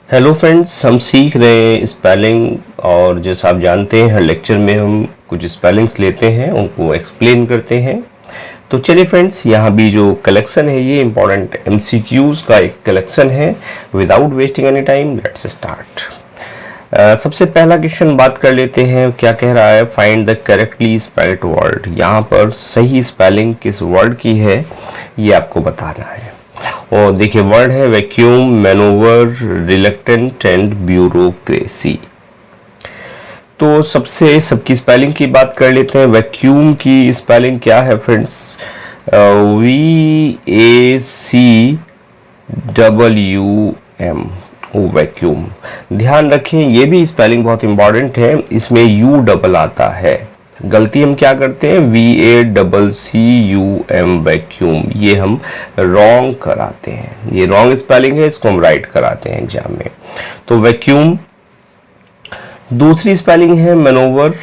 Hello friends, हम सीख रहे हैं स्पेलिंग। और जैसा आप जानते हैं हर लेक्चर में हम कुछ स्पेलिंग्स लेते हैं, उनको एक्सप्लेन करते हैं। तो चलिए फ्रेंड्स, यहाँ भी जो कलेक्शन है ये इंपॉर्टेंट एमसीक्यूज का एक कलेक्शन है। Without wasting any time let's start. सबसे पहला क्वेश्चन बात कर लेते हैं। क्या कह रहा है? Find the correctly spelled word. यहाँ पर सही स्पेलिंग किस वर्ड की है ये आपको बताना है। और देखिए वर्ड है वैक्यूम, मैनोवर, रिलक्टेंट एंड ब्यूरोक्रेसी। तो सबकी स्पेलिंग की बात कर लेते हैं। वैक्यूम की स्पेलिंग क्या है फ्रेंड्स? VACWM, vacuum. ध्यान रखें ये भी स्पेलिंग बहुत इंपॉर्टेंट है, इसमें यू डबल आता है। गलती हम क्या करते हैं? VACCUM, वैक्यूम, ये हम रॉन्ग कराते हैं। ये रॉन्ग स्पेलिंग है, इसको हम राइट कराते हैं एग्जाम में। तो वैक्यूम। दूसरी स्पेलिंग है मैनोवर।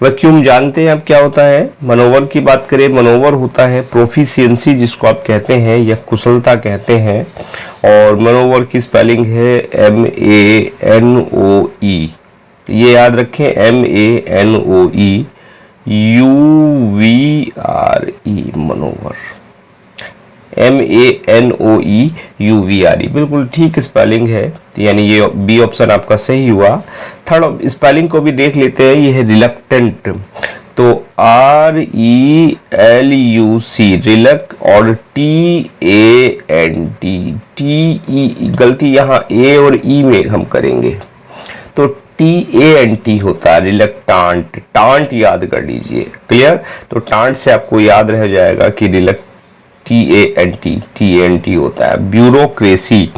वैक्यूम जानते हैं अब क्या होता है। मैनोवर की बात करें, मैनोवर होता है प्रोफिशिएंसी जिसको आप कहते हैं या कुशलता कहते हैं। और मैनोवर की स्पेलिंग है MANOE। ये याद रखें, MANOE UVRE, manoeuvre. MANOE UVRE, बिल्कुल ठीक स्पेलिंग है। यानी ये बी ऑप्शन आपका सही हुआ। थर्ड स्पेलिंग को भी देख लेते हैं, ये है रिलक्टेंट। तो RELUC, रिलक, और TANT, TE, गलती यहाँ ए और ई में हम करेंगे तो TANT होता है रिलक्टांट। टांट याद कर लीजिए, क्लियर। तो टांट से आपको याद रह जाएगा कि रिलक्ट TANT होता है। Bureaucracy,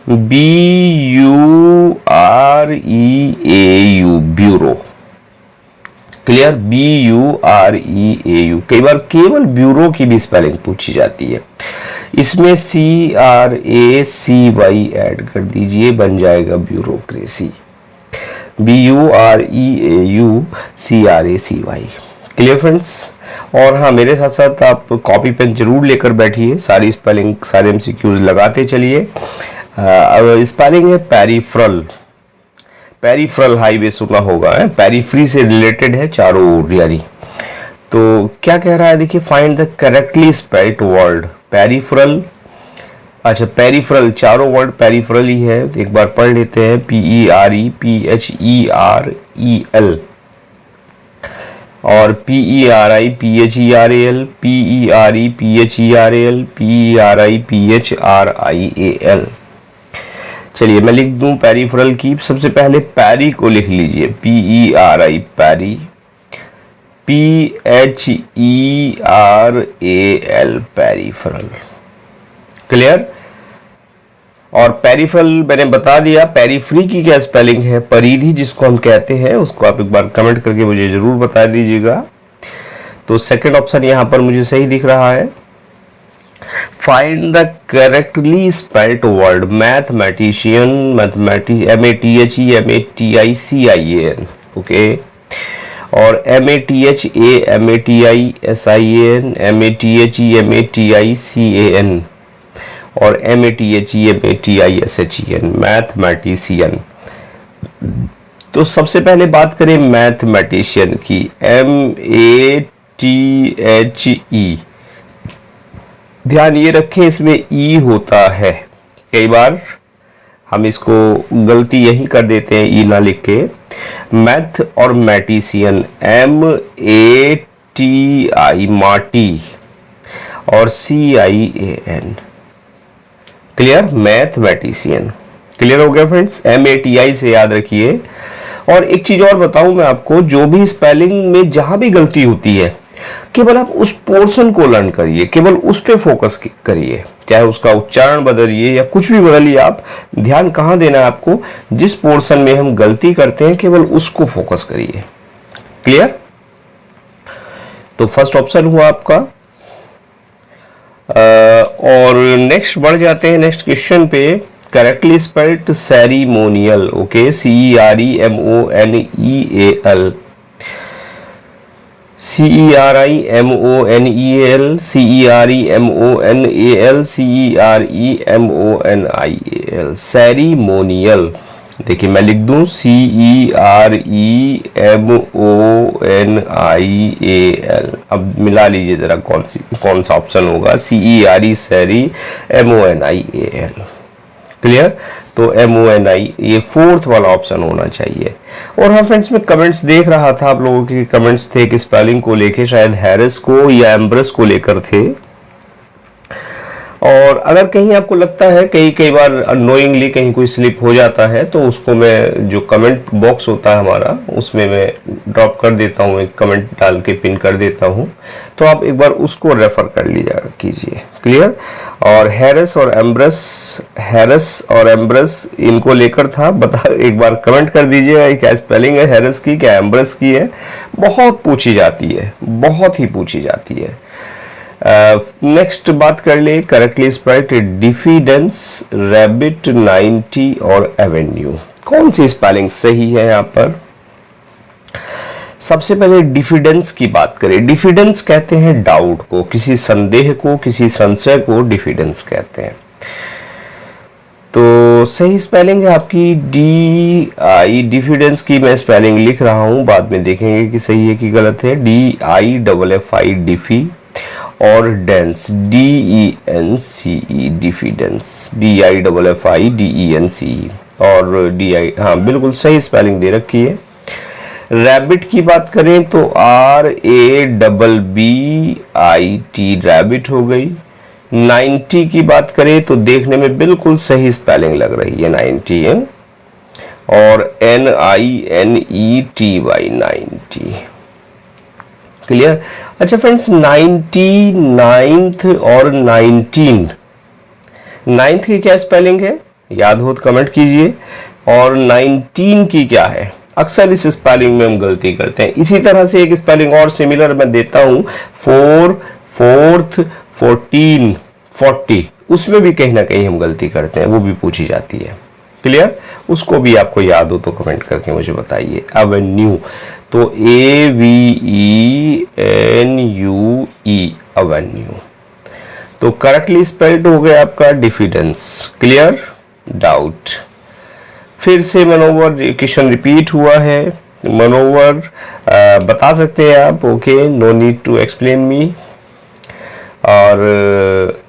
BUREAU, bureau, clear. BUREAU। कई बार केवल ब्यूरो की भी स्पेलिंग पूछी जाती है। इसमें CRACY ऐड कर दीजिए, बन जाएगा ब्यूरोक्रेसी। BUREAUCRACY, clear friends. और हाँ, मेरे साथ साथ आप कॉपी पेन जरूर लेकर बैठिए, सारी स्पेलिंग सारे एमसीक्यूज लगाते चलिए। स्पेलिंग है पेरिफेरल। पेरिफेरल हाईवे सुना होगा है, पेरिफ्री से रिलेटेड है चारों ओर यानी। तो क्या कह रहा है देखिए, find the correctly spelled word. Peripheral, अच्छा पेरिफेरल, चारों वर्ड पेरिफेरल ही है। तो एक बार पढ़ लेते हैं। PEREPHEREL और PERIPHERAL, PEREPHERAL, PERIPHRIAL। चलिए मैं लिख दूं पेरिफेरल की। सबसे पहले पैरी को लिख लीजिए, PERI, पैरी, PHERAL, पेरिफेरल, क्लियर। और पेरिफेरल मैंने बता दिया। पेरिफ्री की क्या स्पेलिंग है? परिधि जिसको हम कहते हैं, उसको आप एक बार कमेंट करके मुझे जरूर बता दीजिएगा। तो सेकंड ऑप्शन यहां पर मुझे सही दिख रहा है। Find the correctly spelled word. Mathematician, MATHEMATICIAN, okay. और MATHAMATISIAN, MATHEMATICAN और MATHEMATISHEN, मैथमेटिशियन। तो सबसे पहले बात करें मैथमेटिशियन की, MATHE। ध्यान ये रखें इसमें ई होता है। कई बार हम इसको गलती यही कर देते हैं, ई ना लिख के। मैथ और मैटिशियन, MATI, माटी, और CIAN, क्लियर, मैथमेटिशियन। क्लियर हो गया फ्रेंड्स, MATI से याद रखिए। और एक चीज और बताऊं मैं आपको, जो भी स्पेलिंग में जहां भी गलती होती है, केवल आप उस पोर्शन को लर्न करिए, केवल उस पे फोकस करिए। चाहे उसका उच्चारण बदलिए या कुछ भी बदलिए, आप ध्यान कहां देना है आपको? जिस पोर्शन में हम गलती करते हैं केवल उसको फोकस करिए, क्लियर। तो फर्स्ट ऑप्शन हुआ आपका। और नेक्स्ट बढ़ जाते हैं नेक्स्ट क्वेश्चन पे। Correctly spelled CERIMONEAL, CEREMONAL, CEREMONIAL, ceremonial. देखिए मैं लिख दूं CEREMONIAL। अब मिला लीजिए जरा कौन सा ऑप्शन होगा। CERE सेरी, MONIAL। क्लियर। तो MONI ये फोर्थ वाला ऑप्शन होना चाहिए। और हाँ फ्रेंड्स, मैं कमेंट्स देख रहा था, आप लोगों के कमेंट्स थे कि स्पेलिंग को लेके शायद हैरिस को या एम्ब्रस को लेकर थे। और अगर कहीं आपको लगता है कई बार अनोइंगली कहीं कोई स्लिप हो जाता है, तो उसको मैं जो कमेंट बॉक्स होता है हमारा, उसमें मैं ड्रॉप कर देता हूँ, एक कमेंट डाल के पिन कर देता हूँ, तो आप एक बार उसको रेफर कर लीजिए कीजिए। क्लियर। और हैरिस और एम्ब्रस इनको लेकर था, बता एक बार कमेंट कर दीजिए क्या स्पेलिंग है हैरिस की, क्या एम्ब्रस की है। बहुत पूछी जाती है, बहुत ही पूछी जाती है। नेक्स्ट बात कर ले, करेक्टली स्पेल्ड डिफिडेंस, रैबिट, 90 और एवेन्यू। कौन सी स्पेलिंग सही है यहाँ पर। सबसे पहले डिफिडेंस की बात करें। डिफिडेंस कहते हैं डाउट को, किसी संदेह को, किसी संशय को डिफिडेंस कहते हैं। तो सही स्पेलिंग है आपकी DI। डिफिडेंस की मैं स्पेलिंग लिख रहा हूं, बाद में देखेंगे कि सही है कि गलत है। DIFFI डिफी, और dense DENCE diffidence, DIFFI DENCE और DI। हाँ बिल्कुल सही स्पेलिंग दे रखी है। रैबिट की बात करें तो RABBIT रैबिट हो गई। 90 की बात करें तो देखने में बिल्कुल सही स्पेलिंग लग रही है, 90 है। और NINETY 90। क्लियर। अच्छा फ्रेंड्स, 99th और 19, 9th की क्या स्पेलिंग है याद हो तो कमेंट कीजिए। और 19 की क्या है। अक्सर इस स्पेलिंग में हम गलती करते हैं। इसी तरह से एक स्पेलिंग और सिमिलर मैं देता हूं, 4, 4th, 14, 40, उसमें भी कहीं ना कहीं हम गलती करते हैं, वो भी पूछी जाती है। क्लियर। उसको भी आपको याद हो तो कमेंट करके मुझे बताइए। एवेन्यू, तो AVENUE एवेन्यू। तो करेक्टली स्पेल्ड हो गया आपका डिफिडेंस। क्लियर। डाउट। फिर से मनोवर क्वेश्चन रिपीट हुआ है। मनोवर बता सकते हैं आप। Okay, no need to explain me. और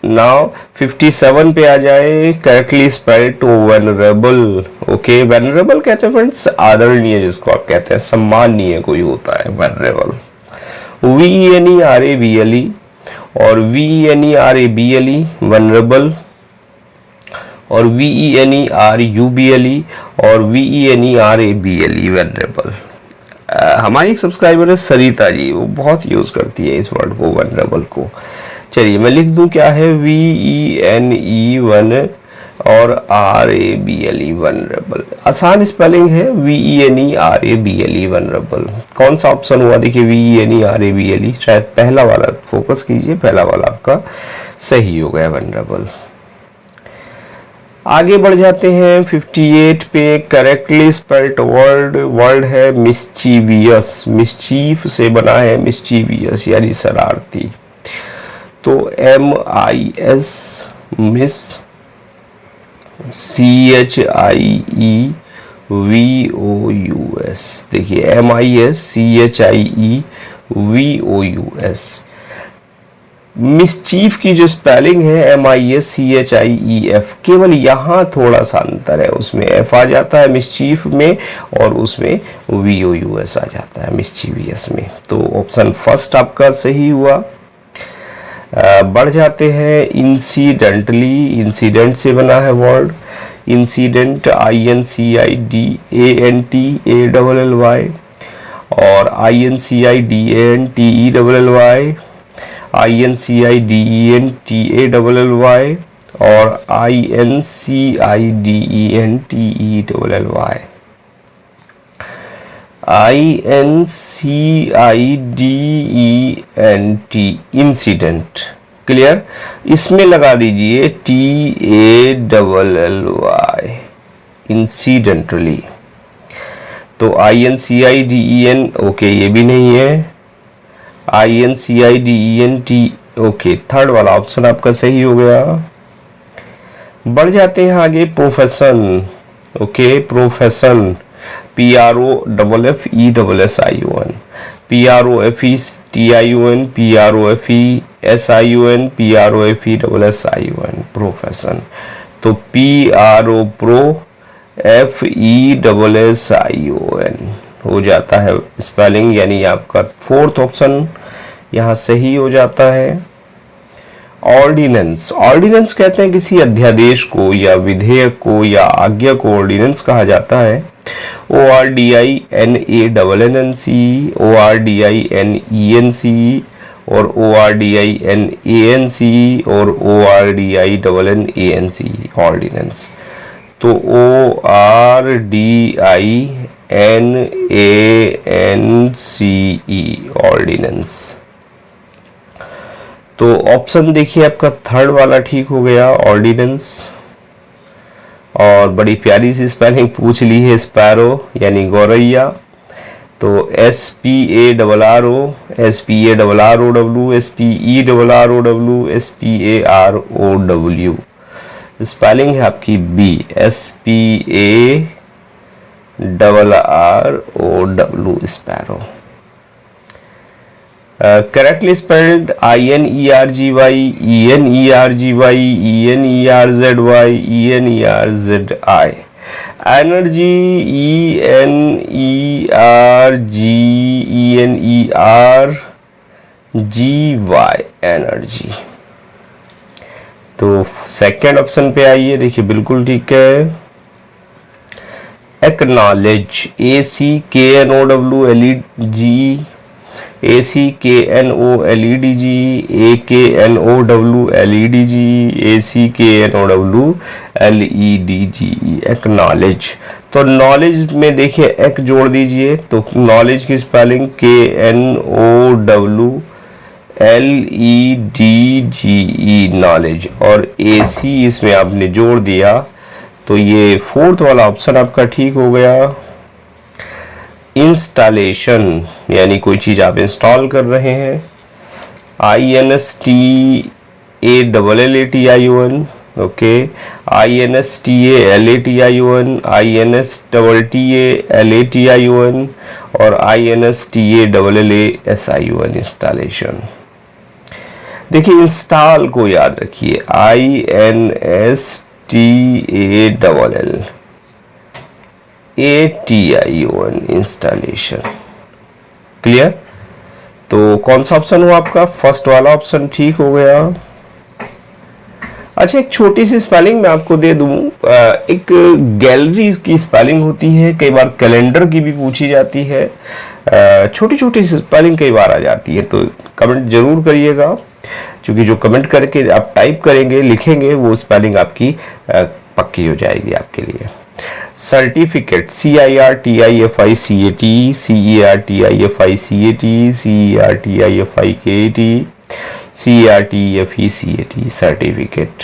नाउ 57 पे आ जाए। Correctly spelled to venerable. Okay, venerable कहते हैं फ्रेंड्स आदरणीय, जिसको आप कहते हैं सम्माननीय कोई होता है वेनरेबल। VENERABLE और VENERABLE वेनरेबल, और VENERUBLE और VENERABLE वेनरेबल। हमारी एक सब्सक्राइबर है सरिता जी, वो बहुत यूज करती है इस वर्ड को, वेनरेबल को। चलिए मैं लिख दूं क्या है, VENE1 और RABLE वेनरेबल। आसान स्पेलिंग है, VENERABLE वेनरेबल। कौन सा ऑप्शन हुआ देखिए, VENERABLE, शायद पहला वाला फोकस कीजिए, पहला वाला आपका सही हो गया, वेनरेबल। आगे बढ़ जाते हैं 58 पे। करेक्टली स्पेल्ड वर्ड है मिस्चीवियस, मिस्चीफ से बना है, मिस्चीवियस यानी शरारती। तो MIS मिस, CHIEVOUS। देखिए MIS CHIEVOUS। मिसचीफ की जो स्पेलिंग है MISCHIEF, केवल यहां थोड़ा सा अंतर है, उसमें F आ जाता है मिसचीफ में और उसमें VOUS आ जाता है मिस्चीवियस में। तो ऑप्शन फर्स्ट आपका सही हुआ। बढ़ जाते हैं इंसिडेंटली। इंसिडेंट से बना है वर्ड, इंसिडेंट INCIDENTALLY और INCIDENTELLY, INCIDENTALLY और INCIDENTELLY। INCIDENT incident. क्लियर। इसमें लगा दीजिए TALLY इंसिडेंटली। तो INCIDEN ओके, ये भी नहीं है। INCIDENT। ओके, थर्ड वाला ऑप्शन आपका सही हो गया। बढ़ जाते हैं आगे, profession. Okay, profession, PROFFESSION, PROFETION, PROFESION, PROFESSION, profession. तो PROFESSION हो जाता है स्पेलिंग, यानी आपका फोर्थ ऑप्शन यहाँ सही हो जाता है। ऑर्डिनेंस, ऑर्डिनेंस कहते हैं किसी अध्यादेश को या विधेयक को या आज्ञा को ऑर्डिनेंस कहा जाता है। ORDINANNC, ORDINENC और ORDINANC और ORDINNANC, ऑर्डिनेंस। तो ORDINANCE, ऑर्डिनेंस। तो ऑप्शन देखिए आपका थर्ड वाला ठीक हो गया, ऑर्डिनेंस। और बड़ी प्यारी सी स्पेलिंग पूछ ली है, स्पैरो यानी गौरैया। तो SPARRO, SPARROW, SPERROW, SPAROW। Spelling है आपकी B, SPARROW, sparrow. Correctly spelled INERGY, ENERGY, ENERZY, ENERZI। Energy, ENERGY, energy. तो सेकेंड ऑप्शन पे आइए, देखिए बिल्कुल ठीक है। Acknowledge, ACKNOWLEDG, ACKNOLEDG, AKNOWLEDG, ACKNOWLEDG, acknowledge. तो नॉलेज में देखिए एक जोड़ दीजिए, तो नॉलेज की स्पेलिंग KNOWLEDGE, नॉलेज, और AC इसमें आपने जोड़ दिया, तो ये फोर्थ वाला ऑप्शन आपका ठीक हो गया। इंस्टॉलेशन, यानी कोई चीज आप इंस्टॉल कर रहे हैं। INSTALLATION, ओके, INSTALATION, INSTALLATION और INSTALLASION, इंस्टॉलेशन। देखिए इंस्टॉल को याद रखिए, INSTALLATION, इंस्टॉलेशन। क्लियर? तो कौन सा ऑप्शन हुआ आपका? फर्स्ट वाला ऑप्शन ठीक हो गया। अच्छा, एक छोटी सी स्पेलिंग मैं आपको दे दूं। एक गैलरी की स्पेलिंग होती है, कई बार कैलेंडर की भी पूछी जाती है। छोटी छोटी सी स्पेलिंग कई बार आ जाती है, तो कमेंट जरूर करिएगा, क्योंकि जो कमेंट करके आप टाइप करेंगे, लिखेंगे, वो स्पेलिंग आपकी पक्की हो जाएगी आपके लिए। Certificate, CIRTIFICAT, CERTIFICAT, CERTIFICAT, CERTIFICAT, certificate.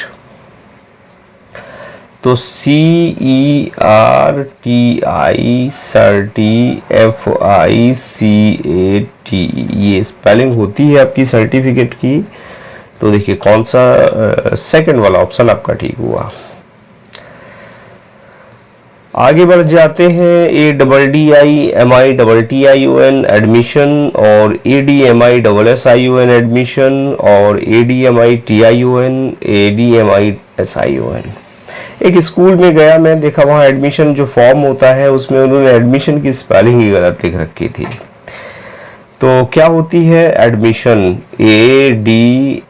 तो CERTIFICAT, ये स्पेलिंग होती है आपकी सर्टिफिकेट की। तो देखिए कौन सा सेकंड वाला ऑप्शन आपका ठीक हुआ। आगे बढ़ जाते हैं। ADDIMITTION, एडमिशन, और ADMISSION, एडमिशन, और ADMITION, ADMISION। एक स्कूल में गया मैं, देखा वहाँ एडमिशन जो फॉर्म होता है उसमें उन्होंने एडमिशन की स्पेलिंग ही गलत लिख रखी थी। तो क्या होती है एडमिशन? ADMISSION।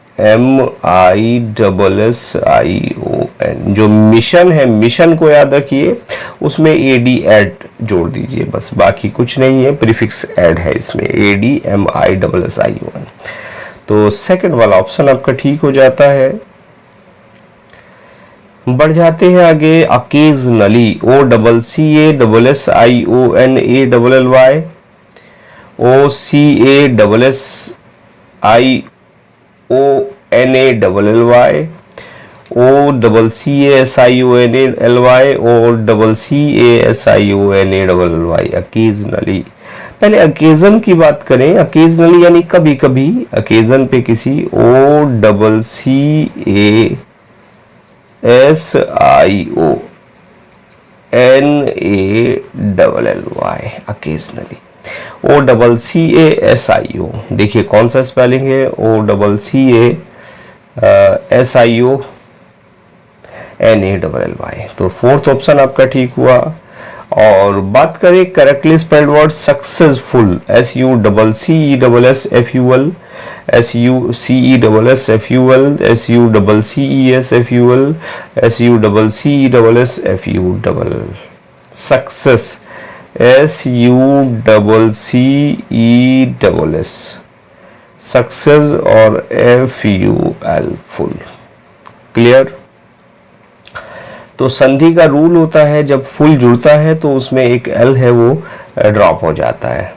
जो मिशन है, मिशन को याद रखिए, उसमें AD ऐड जोड़ दीजिए, बस, बाकी कुछ नहीं है, प्रीफिक्स ऐड है इसमें, ADMISSION। तो सेकंड वाला ऑप्शन आपका ठीक हो जाता है। बढ़ जाते हैं आगे। Occasionally, OCCASSIONALLY, OCASSIONALLY, OCCASIONALY, OCCASIONALLY, occasionally. पहले अकेजन की बात करें, अकेजनली यानी कभी कभी, अकेजन पे किसी, OCCASIO NALLY, अकेजनली, OCCASIO, देखिए कौन सा स्पेलिंग है, OCCASIO NALLY, तो फोर्थ ऑप्शन आपका ठीक हुआ। और बात करें correctly spelled word successful, SUCCESSFUL, SUCCESSFUL, SUCCESSFUL, SUCCESSFUL, success, SUCCESS, success और FUL, फुल। क्लियर? तो संधि का रूल होता है जब फुल जुड़ता है तो उसमें एक एल है वो ड्रॉप हो जाता है।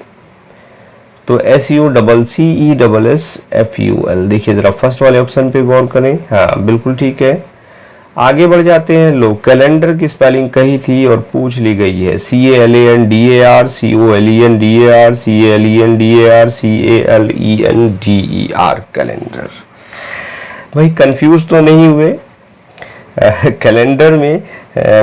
तो SUCCESSFUL, देखिए जरा फर्स्ट वाले ऑप्शन पे गौर करें, हाँ बिल्कुल ठीक है। आगे बढ़ जाते हैं लोग, कैलेंडर की स्पेलिंग कही थी और पूछ ली गई है, CALENDAR, COLENDAR, CALENDAR, CALENDER, calendar. भाई कंफ्यूज तो नहीं हुए? कैलेंडर में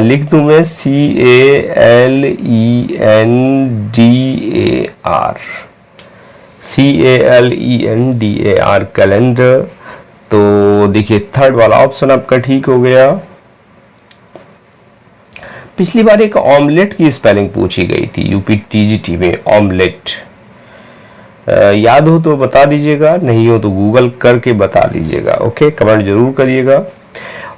लिख दूं मैं CALENDAR, कैलेंडर। तो देखिए थर्ड वाला ऑप्शन आपका ठीक हो गया। पिछली बार एक ऑमलेट की स्पेलिंग पूछी गई थी UPTGT में, ऑमलेट, याद हो तो बता दीजिएगा, नहीं हो तो गूगल करके बता दीजिएगा, ओके, कमेंट जरूर करिएगा।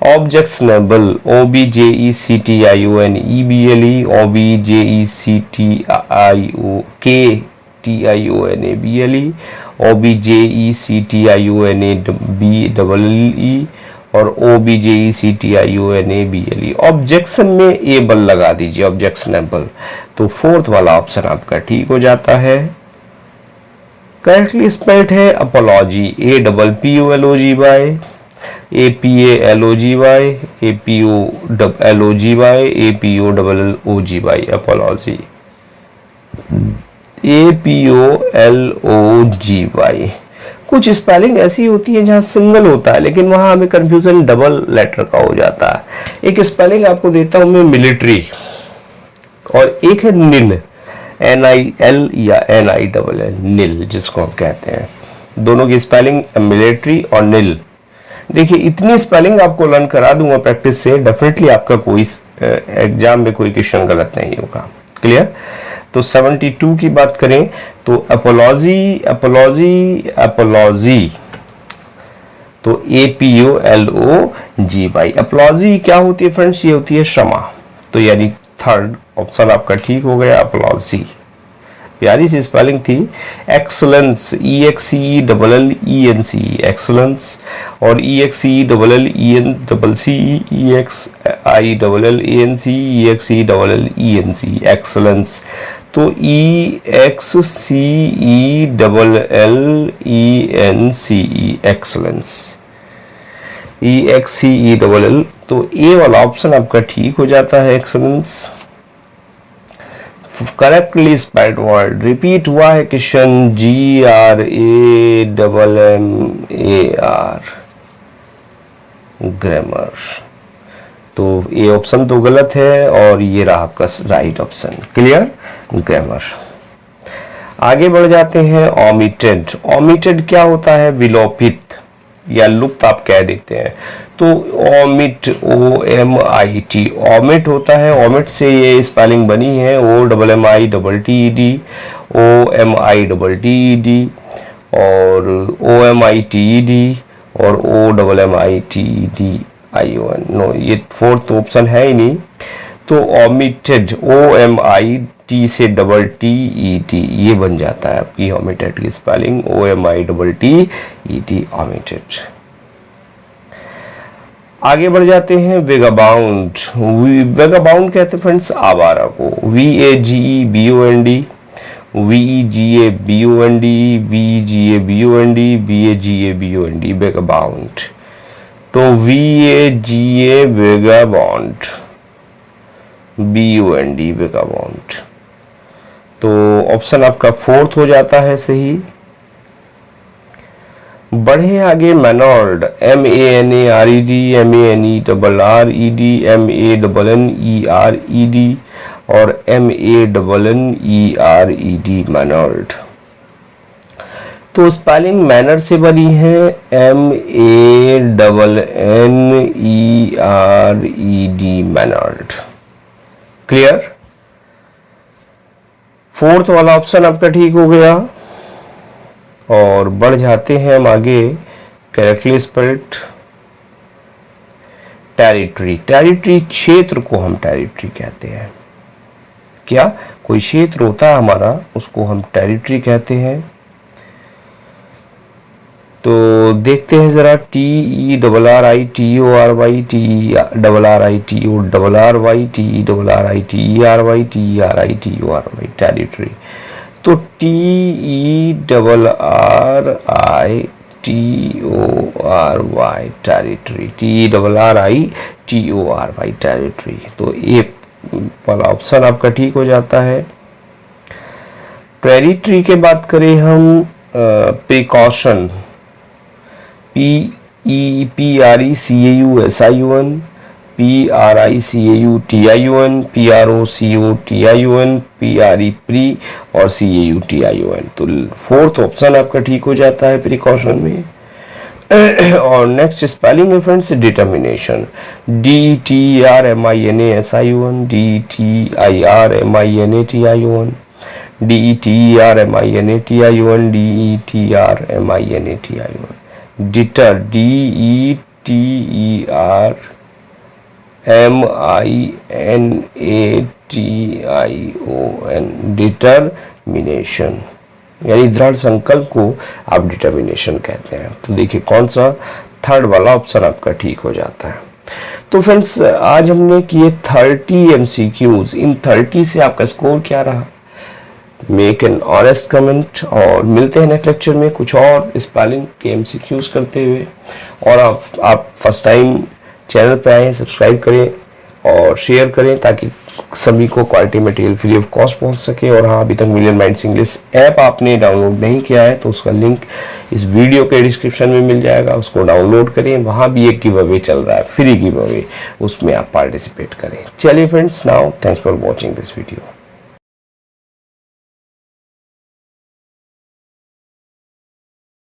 ऑब्जेक्शनेबल, OBJECTIONEBLE, OBJECTIONABLE, OBJECTIONABLE और OBJECTIONABLE। ऑब्जेक्शन में एबल लगा दीजिए, ऑब्जेक्शनेबल। तो फोर्थ वाला ऑप्शन आपका ठीक हो जाता है। करेक्टली स्पेल्ड है apology, APPOLOGY, APALOGY, APOLOGY, APOLOGY, apology, APOLOGY। कुछ स्पेलिंग ऐसी होती है जहां सिंगल होता है लेकिन वहां हमें कंफ्यूजन डबल लेटर का हो जाता है। एक स्पेलिंग आपको देता हूं मैं, मिलिट्री, और एक है निल, NIL या NILL, निल जिसको हम कहते हैं। दोनों की स्पेलिंग मिलिट्री और निल। देखिए इतनी स्पेलिंग आपको लर्न करा दूंगा प्रैक्टिस से, डेफिनेटली आपका कोई एग्जाम में कोई क्वेश्चन गलत नहीं होगा। क्लियर? तो 72 की बात करें तो अपोलॉजी, अपोलॉजी, अपोलॉजी, तो APOLOGY। अपोलॉजी क्या होती है फ्रेंड्स? ये होती है क्षमा। तो यानी थर्ड ऑप्शन आपका ठीक हो गया, अपोलॉजी। प्यारी सी स्पेलिंग थी। एक्सलेंस, EXCELLENCE, एक्सलेंस, और EXCELLENCE, EXILLANCE, एक्सलेंस। तो EXCELLENCE, एक्सलेंस, EXCELL। तो ए वाला ऑप्शन आपका ठीक हो जाता है, excellence. Correctly spelled word, repeat हुआ है क्वेश्चन, GRAMMAR, ग्रामर। तो ये ऑप्शन तो गलत है और ये रहा आपका राइट ऑप्शन। क्लियर? ग्रामर। आगे बढ़ जाते हैं, ओमिटेड। ओमिटेड क्या होता है? विलोपित या लुप्त आप कह देते हैं। तो ओमिट, OMIT, ओमिट होता है, ओमिट से ये स्पेलिंग बनी है, OMMITTED, OMITTED और OMITED और OMMITTION। नो, ये फोर्थ ऑप्शन है ही नहीं। तो ओमिटेड, OMIT से TTED, ये बन जाता है आपकी ओमिटेड की स्पेलिंग, OMITTED, ओमिटेड। आगे बढ़ जाते हैं, वेगाबाउंड। वेगाबाउंड कहते हैं फ्रेंड्स आवारा को, VAGEBOUND, VEGABOUND, VEGABOUND, BAGABOUND, वेगाबाउंड। तो VAGA वेगाबाउंड, BUND वेगाबाउंड। तो ऑप्शन आपका फोर्थ हो जाता है सही। बढ़े आगे मैनॉर्ड, MANARED, MANERRED, MANNERED और MANNERED मैनॉर्ड। तो स्पेलिंग मैनर से बनी है MANNERED मैनर्ड। क्लियर? फोर्थ वाला ऑप्शन आपका ठीक हो गया। और बढ़ जाते हैं हम आगे। Correctly spelled territory. टेरिटरी क्षेत्र को हम टेरिटरी कहते हैं। क्या कोई क्षेत्र होता है हमारा, उसको हम टेरिटरी कहते हैं। तो देखते हैं जरा, TERRITORY टेरिटरी। तो TERRITORY टेरिटरी, TERRITORY टेरिटरी। तो ये वाला ऑप्शन आपका ठीक हो जाता है। टेरिटरी के बात करें हम, precaution, PEPRECAUSION, PRICAUTION, PROCOTION, PRE pre और CAUTION। तो फोर्थ ऑप्शन आपका ठीक हो जाता है प्रिकॉशन में। और नेक्स्ट स्पेलिंग है friends determination, DETRMINASION, DETIRMINATION, DETRMINATION, DETRMINATION। Deter, DETERMINATION, determination, यानी दृढ़ संकल्प को आप डिटर्मिनेशन कहते हैं। तो देखिए कौन सा, थर्ड वाला ऑप्शन आपका ठीक हो जाता है। तो फ्रेंड्स आज हमने किए 30 MCQs। इन 30 से आपका स्कोर क्या रहा, मेक एन ऑनेस्ट कमेंट। और मिलते हैं नेक्स्ट लेक्चर में कुछ और स्पेलिंग के MCQs करते हुए। और आप फर्स्ट टाइम चैनल पे आए हैं, सब्सक्राइब करें और शेयर करें ताकि सभी को quality material free of cost पहुंच सके। और हाँ, अभी तक मिलियन माइंड्स इंग्लिश ऐप आपने डाउनलोड नहीं किया है तो उसका लिंक इस वीडियो के डिस्क्रिप्शन में मिल जाएगा, उसको डाउनलोड करें। वहाँ भी एक गिव अवे चल रहा है, फ्री गिव अवे, उसमें आप पार्टिसिपेट करें। चलिए friends, now thanks for watching this video.